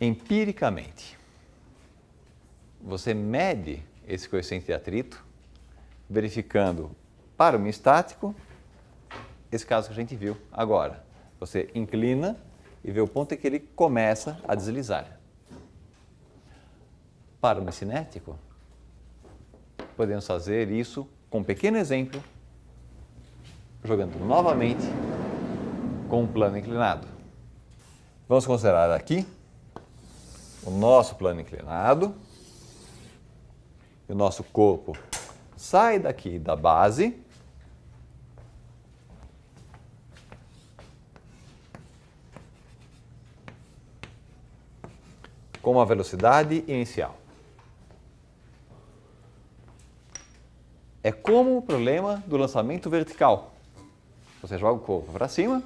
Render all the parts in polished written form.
Empiricamente, você mede esse coeficiente de atrito, verificando para o miostático, esse caso que a gente viu agora. Você inclina e vê o ponto em que ele começa a deslizar. Para o miocinético, podemos fazer isso com um pequeno exemplo, jogando novamente com um plano inclinado. Vamos considerar aqui o nosso plano inclinado. O nosso corpo sai daqui da base com uma velocidade inicial. É como o problema do lançamento vertical. Você joga o corpo para cima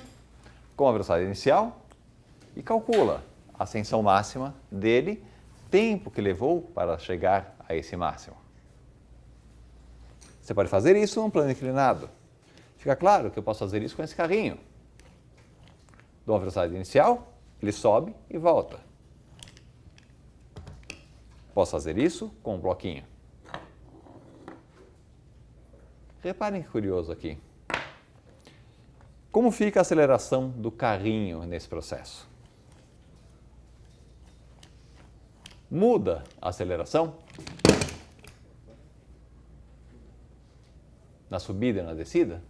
com a velocidade inicial e calcula a ascensão máxima dele, tempo que levou para chegar a esse máximo. Você pode fazer isso num plano inclinado. Fica claro que eu posso fazer isso com esse carrinho. Dou uma velocidade inicial, ele sobe e volta. Posso fazer isso com um bloquinho. Reparem que curioso aqui. Como fica a aceleração do carrinho nesse processo? Muda a aceleração na subida e na descida?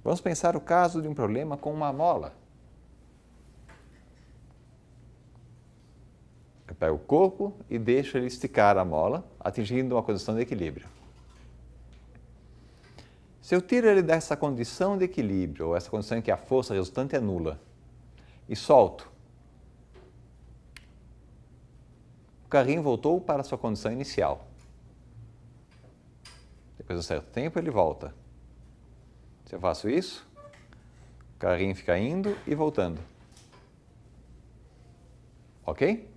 Vamos pensar o caso de um problema com uma mola. Eu pego o corpo e deixo ele esticar a mola, atingindo uma condição de equilíbrio. Se eu tiro ele dessa condição de equilíbrio, ou essa condição em que a força resultante é nula, e solto, o carrinho voltou para a sua condição inicial. Depois de um certo tempo, ele volta. Se eu faço isso, o carrinho fica indo e voltando. Ok?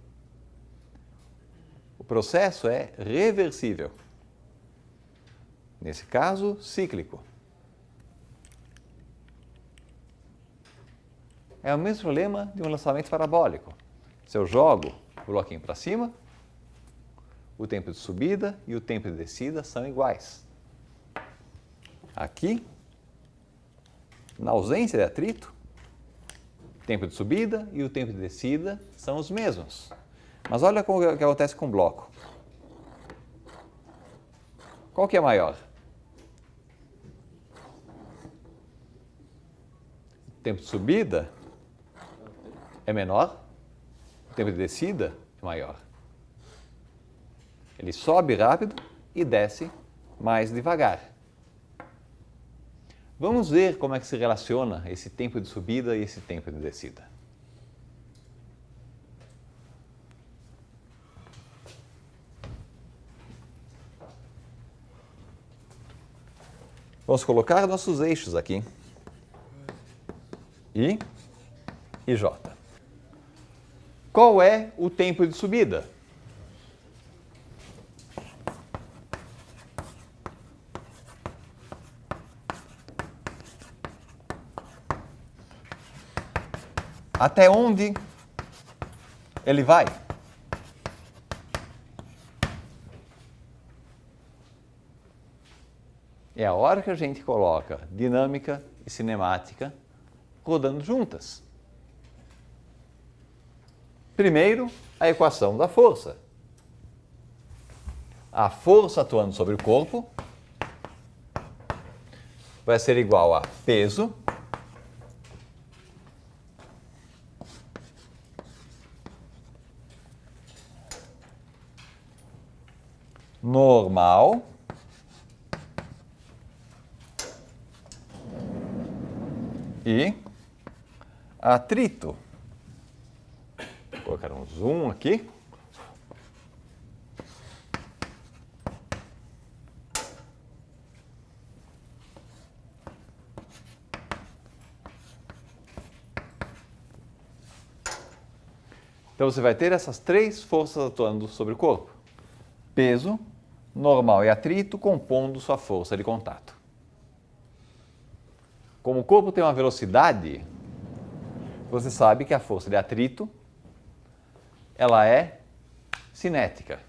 O processo é reversível. Nesse caso, cíclico. É o mesmo problema de um lançamento parabólico. Se eu jogo o bloquinho para cima, o tempo de subida e o tempo de descida são iguais. Aqui, na ausência de atrito, o tempo de subida e o tempo de descida são os mesmos. Mas olha o que acontece com o bloco. Qual que é maior? O tempo de subida é menor, o tempo de descida é maior. Ele sobe rápido e desce mais devagar. Vamos ver como é que se relaciona esse tempo de subida e esse tempo de descida. Vamos colocar nossos eixos aqui. I e J. Qual é o tempo de subida? Até onde ele vai? É a hora que a gente coloca dinâmica e cinemática rodando juntas. Primeiro, a equação da força. A força atuando sobre o corpo vai ser igual a peso normal e atrito. Vou colocar um zoom aqui. Então você vai ter essas três forças atuando sobre o corpo. Peso, normal e atrito compondo sua força de contato. Como o corpo tem uma velocidade, você sabe que a força de atrito ela é cinética.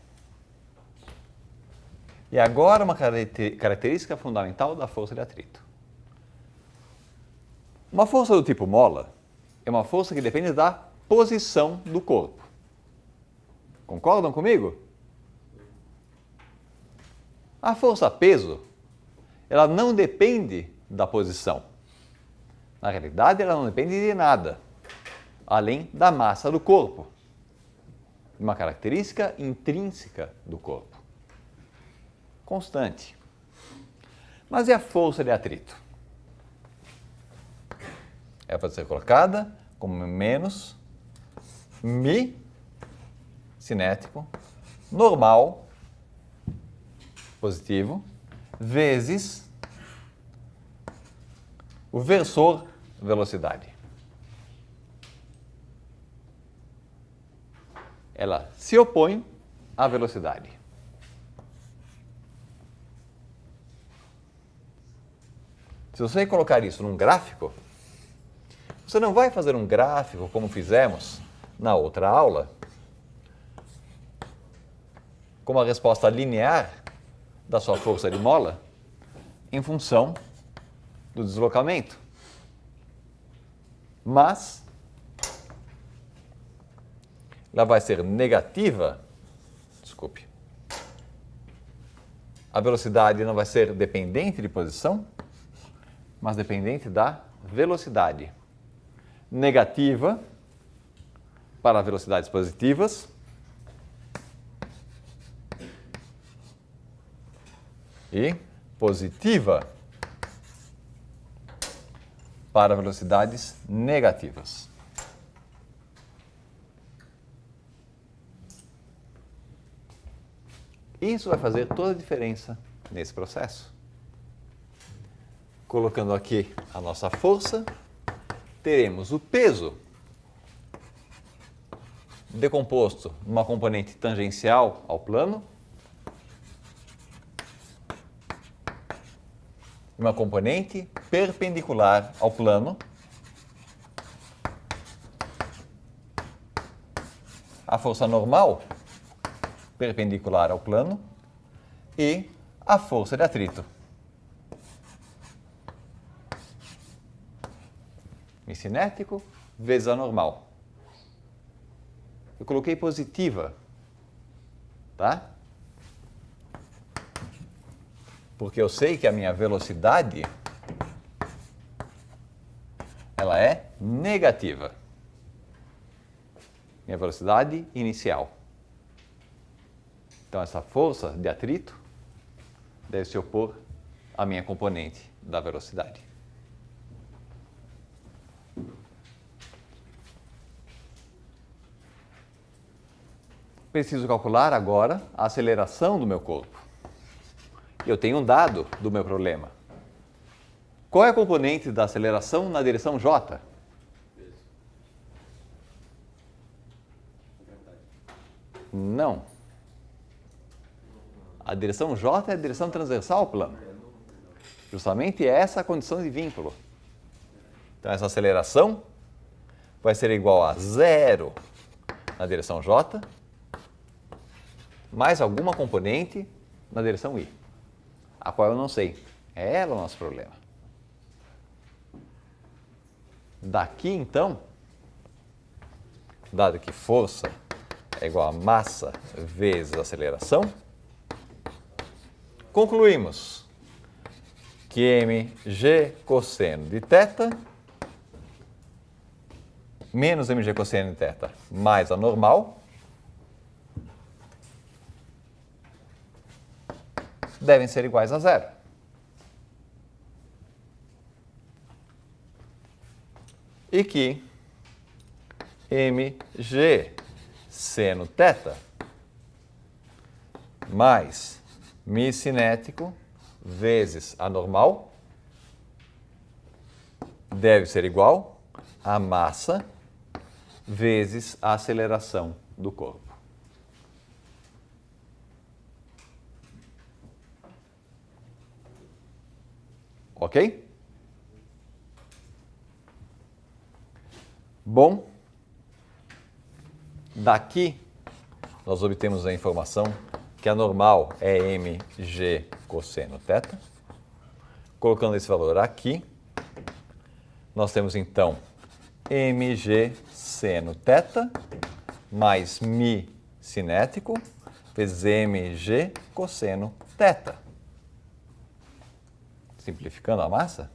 E agora uma característica fundamental da força de atrito. Uma força do tipo mola é uma força que depende da posição do corpo. Concordam comigo? A força peso, ela não depende da posição. Na realidade, ela não depende de nada, além da massa do corpo. Uma característica intrínseca do corpo. Constante. Mas e a força de atrito? Ela pode ser colocada como menos μ cinético normal positivo vezes o versor velocidade. Ela se opõe à velocidade. Se você colocar isso num gráfico, você não vai fazer um gráfico como fizemos na outra aula, com uma resposta linear da sua força de mola em função do deslocamento. Mas ela vai ser negativa, desculpe, a velocidade não vai ser dependente de posição, mas dependente da velocidade. Negativa para velocidades positivas e positiva para velocidades negativas. Isso vai fazer toda a diferença nesse processo. Colocando aqui a nossa força, teremos o peso decomposto numa componente tangencial ao plano, uma componente perpendicular ao plano, a força normal perpendicular ao plano e a força de atrito. μ cinético vezes a normal. Eu coloquei positiva, tá? Porque eu sei que a minha velocidade ela é negativa. Minha velocidade inicial. Então essa força de atrito deve se opor à minha componente da velocidade. Preciso calcular agora a aceleração do meu corpo. Eu tenho um dado do meu problema. Qual é a componente da aceleração na direção J? Não. A direção J é a direção transversal ao plano. Justamente essa a condição de vínculo. Então essa aceleração vai ser igual a zero na direção J, mais alguma componente na direção Y, a qual eu não sei. É ela o nosso problema. Daqui, então, dado que força é igual a massa vezes aceleração, concluímos que mg cosseno de θ menos mg cosseno de θ mais a normal devem ser iguais a zero. E que mg seno θ mais μ cinético vezes a normal deve ser igual a massa vezes a aceleração do corpo. Ok? Bom, daqui nós obtemos a informação que a normal é mg cosseno θ. Colocando esse valor aqui, nós temos então mg seno θ mais mi cinético vezes mg cosseno θ. Simplificando a massa,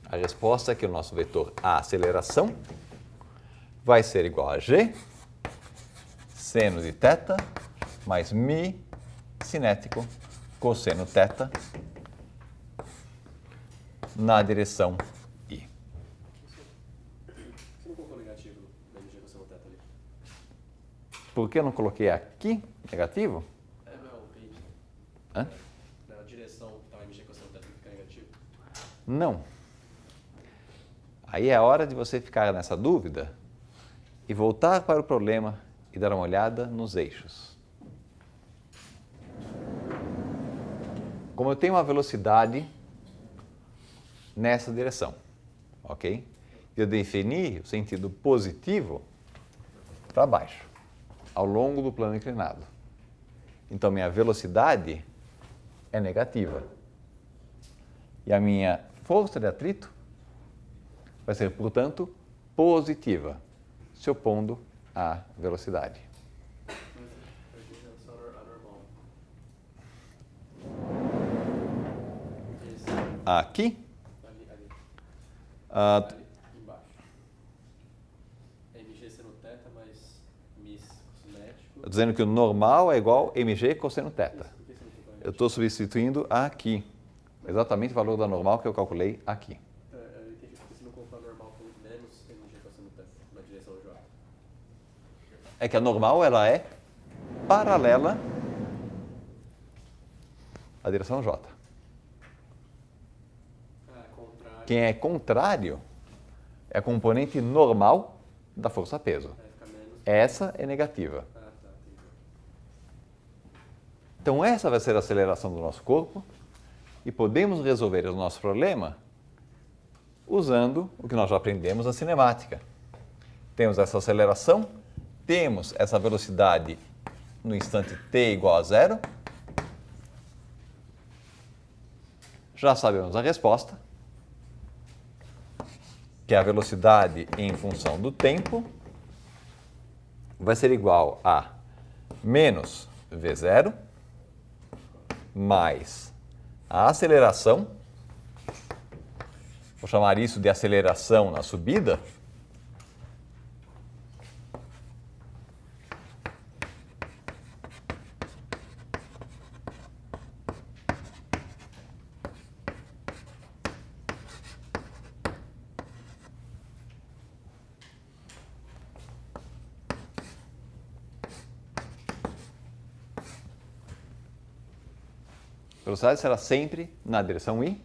a resposta é que o nosso vetor A, aceleração, vai ser igual a g seno de θ mais mi cinético cosseno θ na direção I. Você não colocou negativo da mg cosseno θ ali? Por que eu não coloquei aqui negativo? Não, page. Hã? Na direção que está a mg cosseno θ fica negativo? Não. Aí é a hora de você ficar nessa dúvida e voltar para o problema e dar uma olhada nos eixos. Como eu tenho uma velocidade nessa direção, ok? Eu defini o sentido positivo para baixo, ao longo do plano inclinado. Então, minha velocidade é negativa. E a minha força de atrito vai ser, portanto, positiva, se opondo à velocidade. Mas a normal. Aqui, Ali ah, embaixo. mg seno θ mais mi cinético. dizendo que o normal é igual a mg cosseno θ. Por que você não colocou negativo? Eu estou substituindo aqui, exatamente o valor da normal que eu calculei aqui. Eu entendi porque você não colocou a normal como menos mg cosseno θ na direção J. É que a normal ela é paralela à direção J. Contrário. Quem é contrário é a componente normal da força-peso. Fica menos. Essa é negativa. Tá, entendi. Então essa vai ser a aceleração do nosso corpo e podemos resolver o nosso problema usando o que nós já aprendemos na cinemática. Temos essa aceleração, temos essa velocidade no instante t igual a 0. Já sabemos a resposta, que é a velocidade em função do tempo vai ser igual a menos v0 mais a aceleração, vou chamar isso de aceleração na subida, a velocidade será sempre na direção I,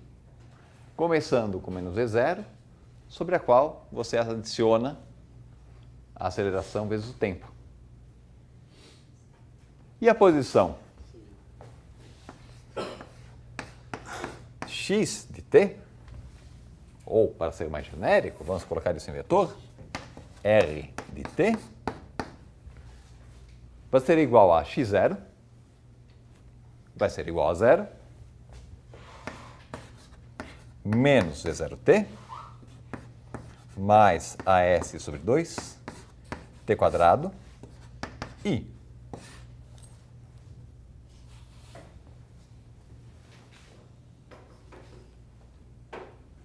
começando com menos v0, sobre a qual você adiciona a aceleração vezes o tempo. E a posição? X de t, ou para ser mais genérico, vamos colocar isso em vetor, R de t, vai ser igual a x0, vai ser igual a 0, menos v0t, mais AS sobre 2, t quadrado, I.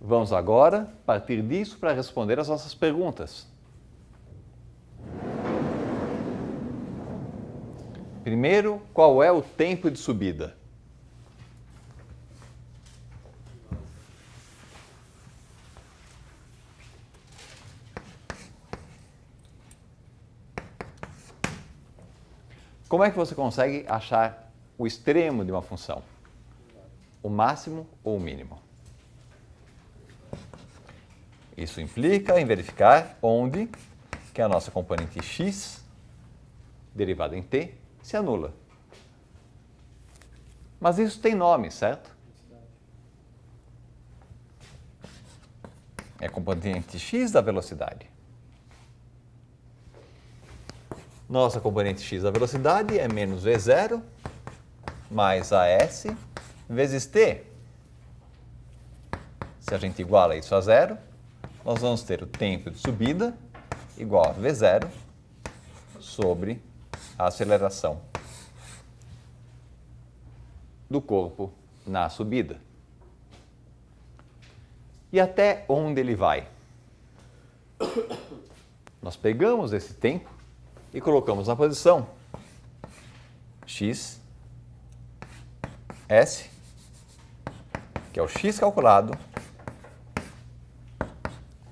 Vamos agora partir disso para responder as nossas perguntas. Primeiro, qual é o tempo de subida? Como é que você consegue achar o extremo de uma função? O máximo ou o mínimo? Isso implica em verificar onde que a nossa componente x, derivada em t, se anula. Mas isso tem nome, certo? é a componente x da velocidade. Nossa componente x da velocidade é menos v0 mais as vezes t. Se a gente iguala isso a zero, nós vamos ter o tempo de subida igual a v0 sobre a aceleração do corpo na subida. E até onde ele vai? Nós pegamos esse tempo e colocamos na posição x, s, que é o x calculado,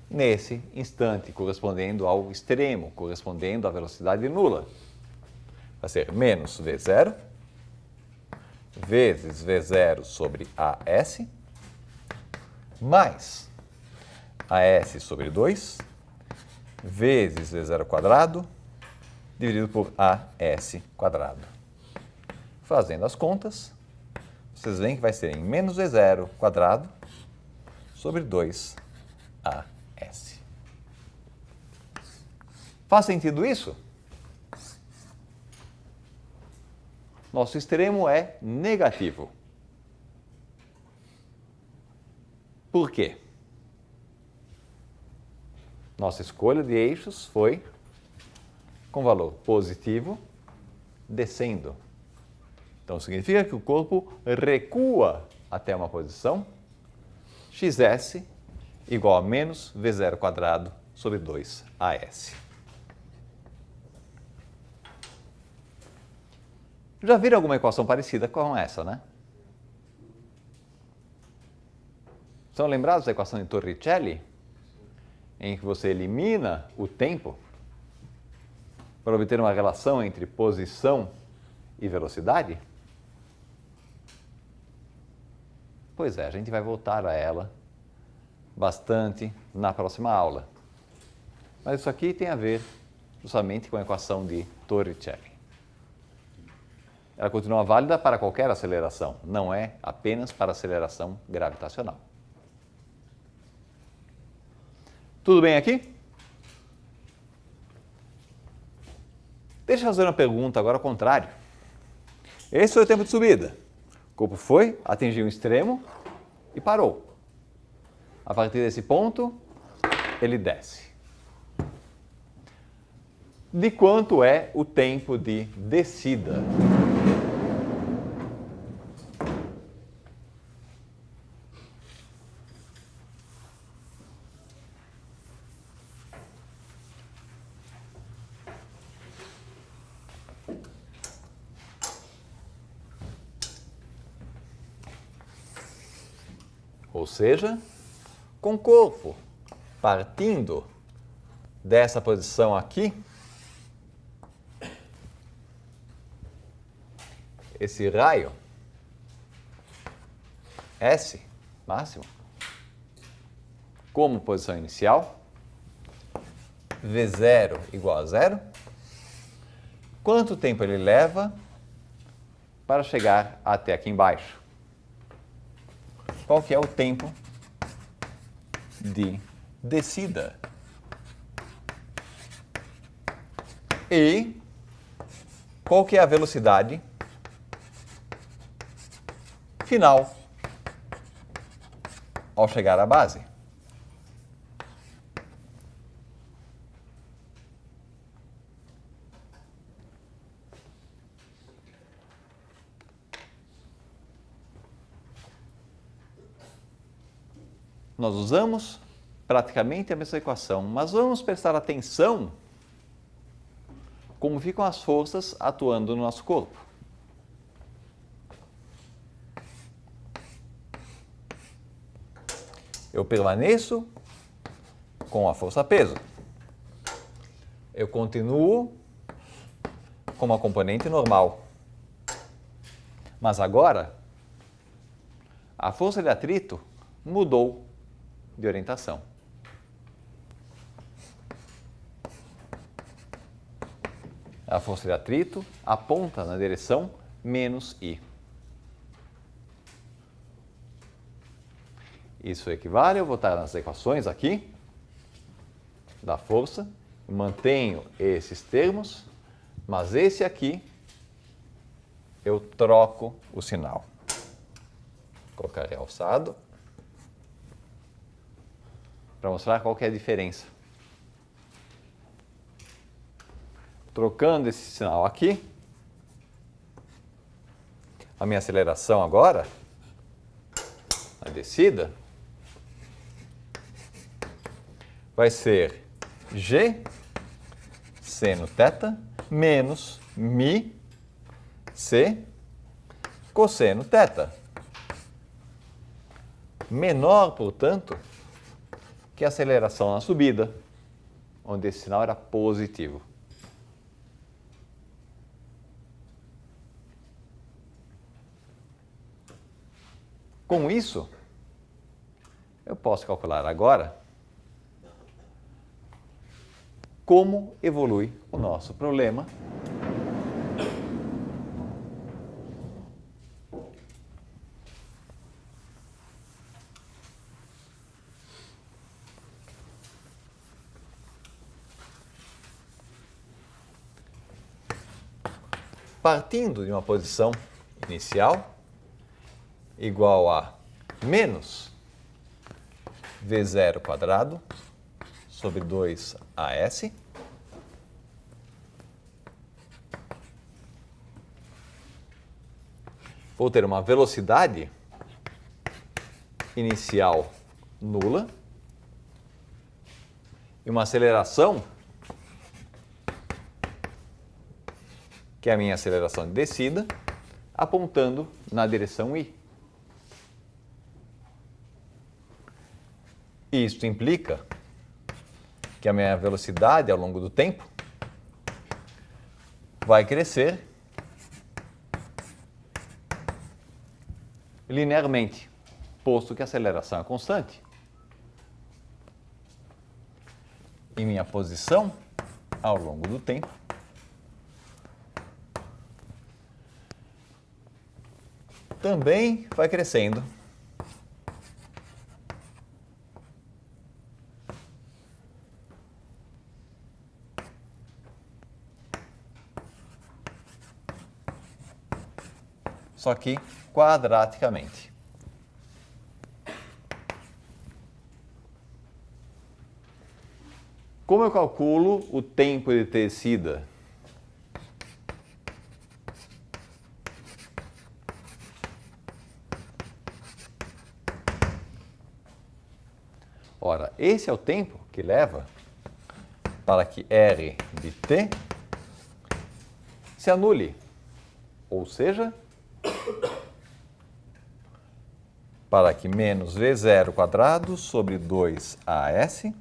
nesse instante, correspondendo ao extremo, correspondendo à velocidade nula. Vai ser menos v0 vezes v0 sobre as, mais as sobre 2, vezes v0 quadrado, dividido por as quadrado. Fazendo as contas, vocês veem que vai ser em menos v0 quadrado sobre 2as. Faz sentido isso? Nosso extremo é negativo. Por quê? Nossa escolha de eixos foi com valor positivo descendo. Então, significa que o corpo recua até uma posição xs igual a menos v0 quadrado sobre 2as. Já viram alguma equação parecida com essa, né? São lembrados da equação de Torricelli? Em que você elimina o tempo para obter uma relação entre posição e velocidade? Pois é, a gente vai voltar a ela bastante na próxima aula. Mas isso aqui tem a ver justamente com a equação de Torricelli. Ela continua válida para qualquer aceleração, não é apenas para aceleração gravitacional. Tudo bem aqui? Deixa eu fazer uma pergunta agora ao contrário. Esse foi o tempo de subida. O corpo foi, atingiu um extremo e parou. A partir desse ponto, ele desce. De quanto é o tempo de descida? Ou seja, com o corpo partindo dessa posição aqui, esse raio S máximo, como posição inicial, V0 igual a 0, quanto tempo ele leva para chegar até aqui embaixo? Qual que é o tempo de descida? E qual que é a velocidade final ao chegar à base? Nós usamos praticamente a mesma equação, mas vamos prestar atenção como ficam as forças atuando no nosso corpo. Eu permaneço com a força-peso. Eu continuo com uma componente normal. Mas agora, a força de atrito mudou de orientação. A força de atrito aponta na direção menos I. Isso equivale a eu botar nas equações aqui da força, mantenho esses termos, mas esse aqui eu troco o sinal. Vou colocar realçado para mostrar qual que é a diferença. Trocando esse sinal aqui, a minha aceleração agora, a descida, vai ser G seno θ menos mi C cosseno θ. Menor, portanto, que a aceleração na subida, onde esse sinal era positivo. Com isso, eu posso calcular agora como evolui o nosso problema partindo de uma posição inicial igual a menos V0² sobre 2AS vou ter uma velocidade inicial nula e uma aceleração, que é a minha aceleração de descida, apontando na direção I. Isso implica que a minha velocidade ao longo do tempo vai crescer linearmente, posto que a aceleração é constante. E minha posição ao longo do tempo também vai crescendo só que quadraticamente. Como eu calculo o tempo de descida? Ora, esse é o tempo que leva para que R de t se anule, ou seja, para que menos V0² sobre 2AS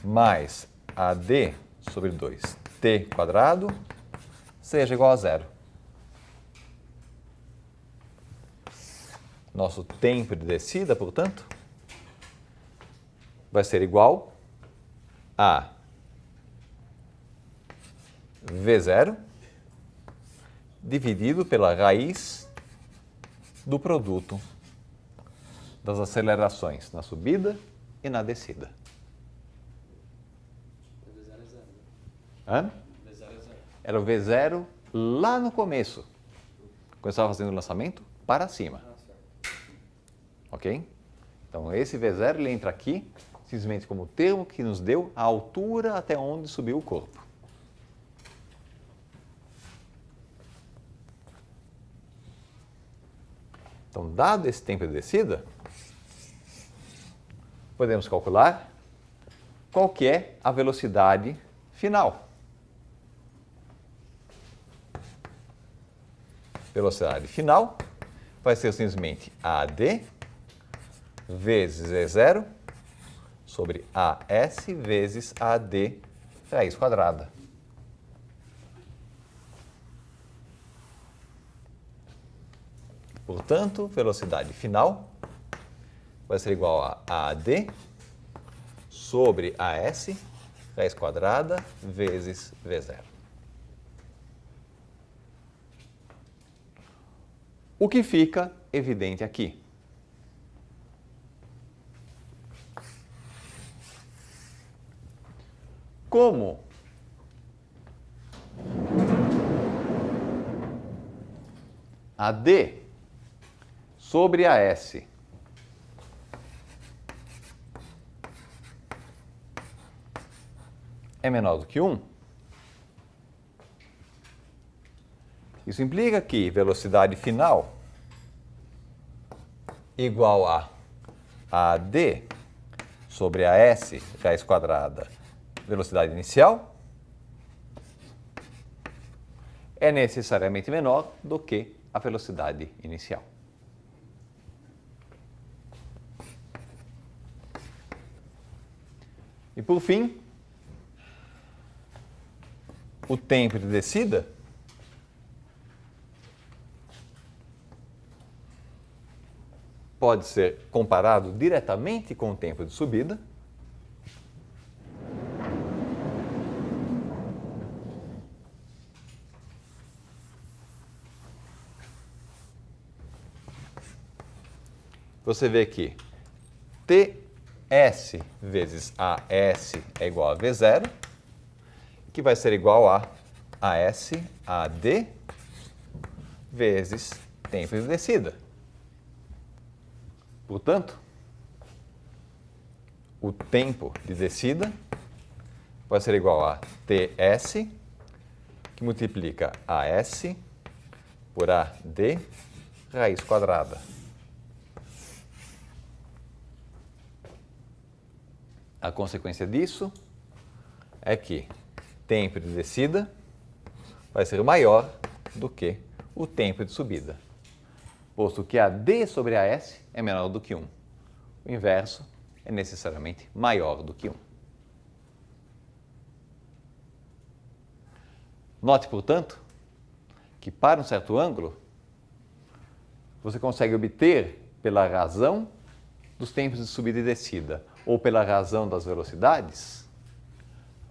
mais AD sobre 2T² seja igual a zero. Nosso tempo de descida, portanto, vai ser igual a V0 dividido pela raiz do produto das acelerações na subida e na descida. V0 é zero, né? Hã? V0 é zero. Era o V0 lá no começo, quando eu estava fazendo o lançamento, para cima. Ah, certo. Ok? Então, esse V0 ele entra aqui simplesmente como o termo que nos deu a altura até onde subiu o corpo. Então, dado esse tempo de descida, podemos calcular qual que é a velocidade final. Velocidade final vai ser simplesmente AD vezes V0 sobre AS vezes AD raiz quadrada. Portanto, velocidade final vai ser igual a AD sobre AS raiz quadrada vezes V0. O que fica evidente aqui como a D sobre a S é menor do que 1, isso implica que velocidade final igual a D sobre a S raiz quadrada, velocidade inicial, é necessariamente menor do que a velocidade inicial. E por fim, o tempo de descida pode ser comparado diretamente com o tempo de subida. Você vê que TS vezes AS é igual a V0, que vai ser igual a AS AD vezes tempo de descida. Portanto, o tempo de descida vai ser igual a TS, que multiplica AS por AD raiz quadrada. A consequência disso é que tempo de descida vai ser maior do que o tempo de subida, posto que a D sobre a S é menor do que 1. O inverso é necessariamente maior do que 1. Note, portanto, que para um certo ângulo, você consegue obter, pela razão dos tempos de subida e descida, ou pela razão das velocidades,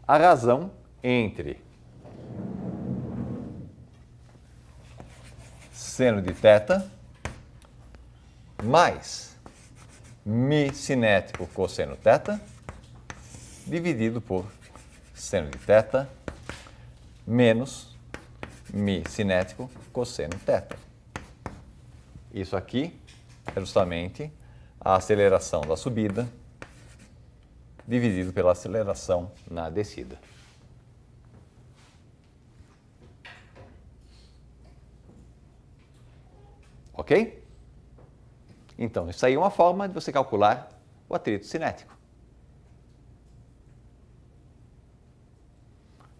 a razão entre seno de θ mais mi cinético cosseno θ dividido por seno de θ menos mi cinético cosseno θ. Isso aqui é justamente a aceleração da subida dividido pela aceleração na descida. Ok? Então, isso aí é uma forma de você calcular o atrito cinético.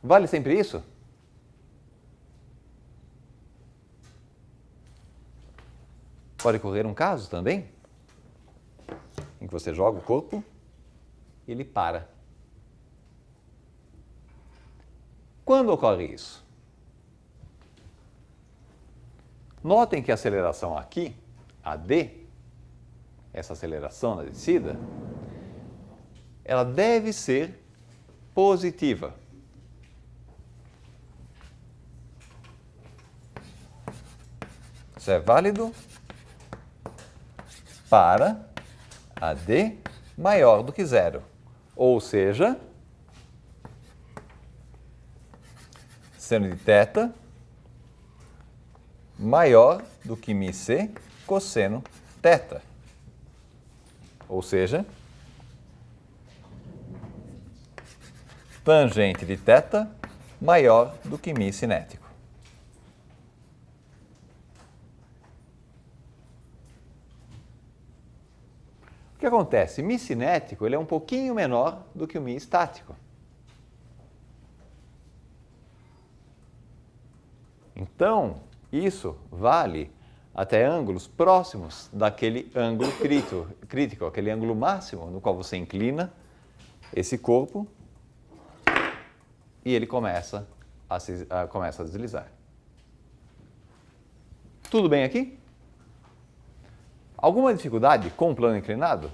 Vale sempre isso? Pode ocorrer um caso também em que você joga o corpo e ele para. Quando ocorre isso? Notem que a aceleração aqui, a D, essa aceleração na descida, ela deve ser positiva. Isso é válido para a D maior do que zero. Ou seja, seno de θ maior do que mi c cosseno θ. Ou seja, tangente de θ maior do que mi cinético. O que acontece? Mi cinético ele é um pouquinho menor do que o mi estático. Então, isso vale até ângulos próximos daquele ângulo crítico, aquele ângulo máximo no qual você inclina esse corpo e ele começa a deslizar. Tudo bem aqui? Alguma dificuldade com o plano inclinado?